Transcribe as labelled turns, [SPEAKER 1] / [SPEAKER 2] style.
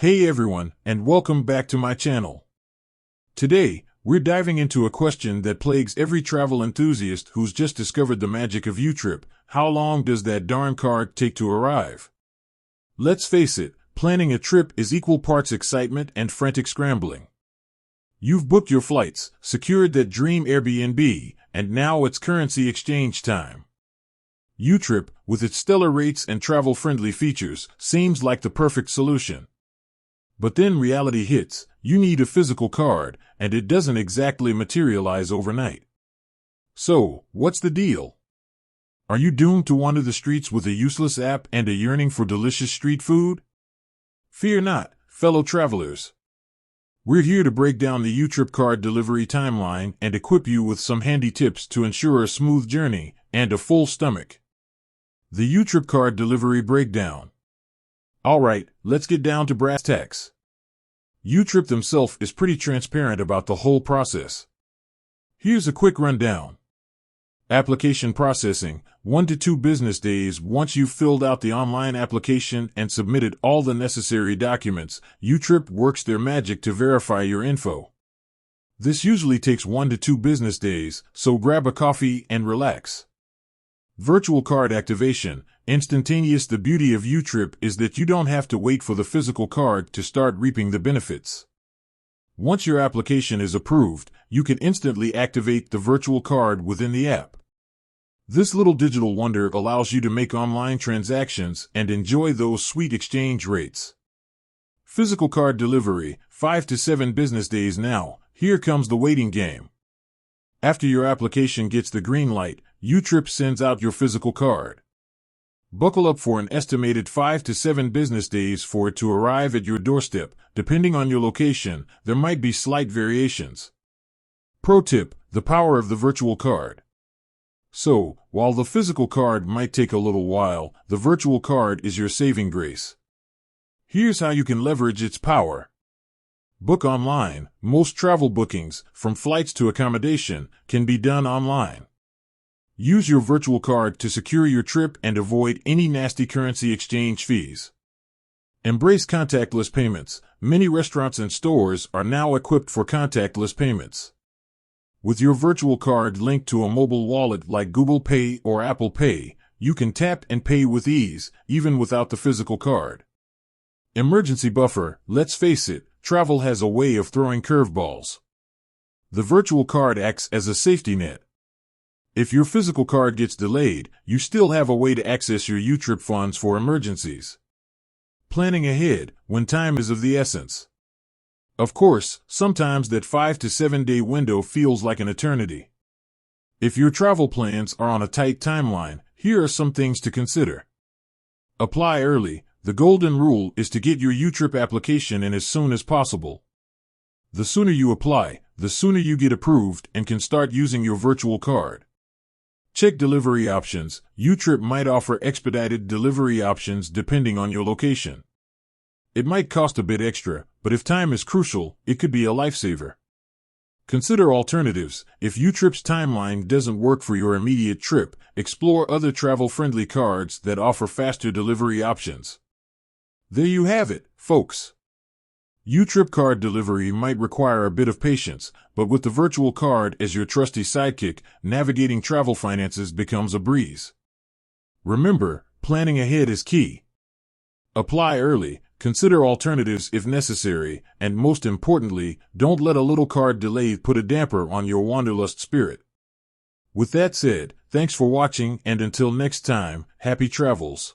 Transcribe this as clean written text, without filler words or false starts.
[SPEAKER 1] Hey everyone, and welcome back to my channel. Today, we're diving into a question that plagues every travel enthusiast who's just discovered the magic of YouTrip. How long does that darn card take to arrive? Let's face it, planning a trip is equal parts excitement and frantic scrambling. You've booked your flights, secured that dream Airbnb, and now it's currency exchange time. YouTrip, with its stellar rates and travel-friendly features, seems like the perfect solution. But then reality hits. You need a physical card, and it doesn't exactly materialize overnight. So, what's the deal? Are you doomed to wander the streets with a useless app and a yearning for delicious street food? Fear not, fellow travelers. We're here to break down the YouTrip card delivery timeline and equip you with some handy tips to ensure a smooth journey and a full stomach. The YouTrip card delivery breakdown. Alright, let's get down to brass tacks. YouTrip themselves is pretty transparent about the whole process. Here's a quick rundown. Application processing, 1 to 2 business days. Once you've filled out the online application and submitted all the necessary documents, YouTrip works their magic to verify your info. This usually takes 1 to 2 business days, so grab a coffee and relax. Virtual card activation, instantaneous. The beauty of YouTrip is that you don't have to wait for the physical card to start reaping the benefits. Once your application is approved, you can instantly activate the virtual card within the app. This little digital wonder allows you to make online transactions and enjoy those sweet exchange rates. Physical card delivery, 5 to 7 business days. Now, here comes the waiting game. After your application gets the green light, YouTrip sends out your physical card. Buckle up for an estimated 5 to 7 business days for it to arrive at your doorstep. Depending on your location, there might be slight variations. Pro tip: the power of the virtual card. So, while the physical card might take a little while, the virtual card is your saving grace. Here's how you can leverage its power. Book online. Most travel bookings, from flights to accommodation, can be done online. Use your virtual card to secure your trip and avoid any nasty currency exchange fees. Embrace contactless payments. Many restaurants and stores are now equipped for contactless payments. With your virtual card linked to a mobile wallet like Google Pay or Apple Pay, you can tap and pay with ease, even without the physical card. Emergency buffer. Let's face it, travel has a way of throwing curveballs. The virtual card acts as a safety net. If your physical card gets delayed, you still have a way to access your YouTrip funds for emergencies. Planning ahead, when time is of the essence. Of course, sometimes that 5 to 7 day window feels like an eternity. If your travel plans are on a tight timeline, here are some things to consider. Apply early. The golden rule is to get your YouTrip application in as soon as possible. The sooner you apply, the sooner you get approved and can start using your virtual card. Check delivery options. YouTrip might offer expedited delivery options depending on your location. It might cost a bit extra, but if time is crucial, it could be a lifesaver. Consider alternatives. If YouTrip's timeline doesn't work for your immediate trip, explore other travel-friendly cards that offer faster delivery options. There you have it, folks. YouTrip card delivery might require a bit of patience, but with the virtual card as your trusty sidekick, navigating travel finances becomes a breeze. Remember, planning ahead is key. Apply early, consider alternatives if necessary, and most importantly, don't let a little card delay put a damper on your wanderlust spirit. With that said, thanks for watching, and until next time, happy travels.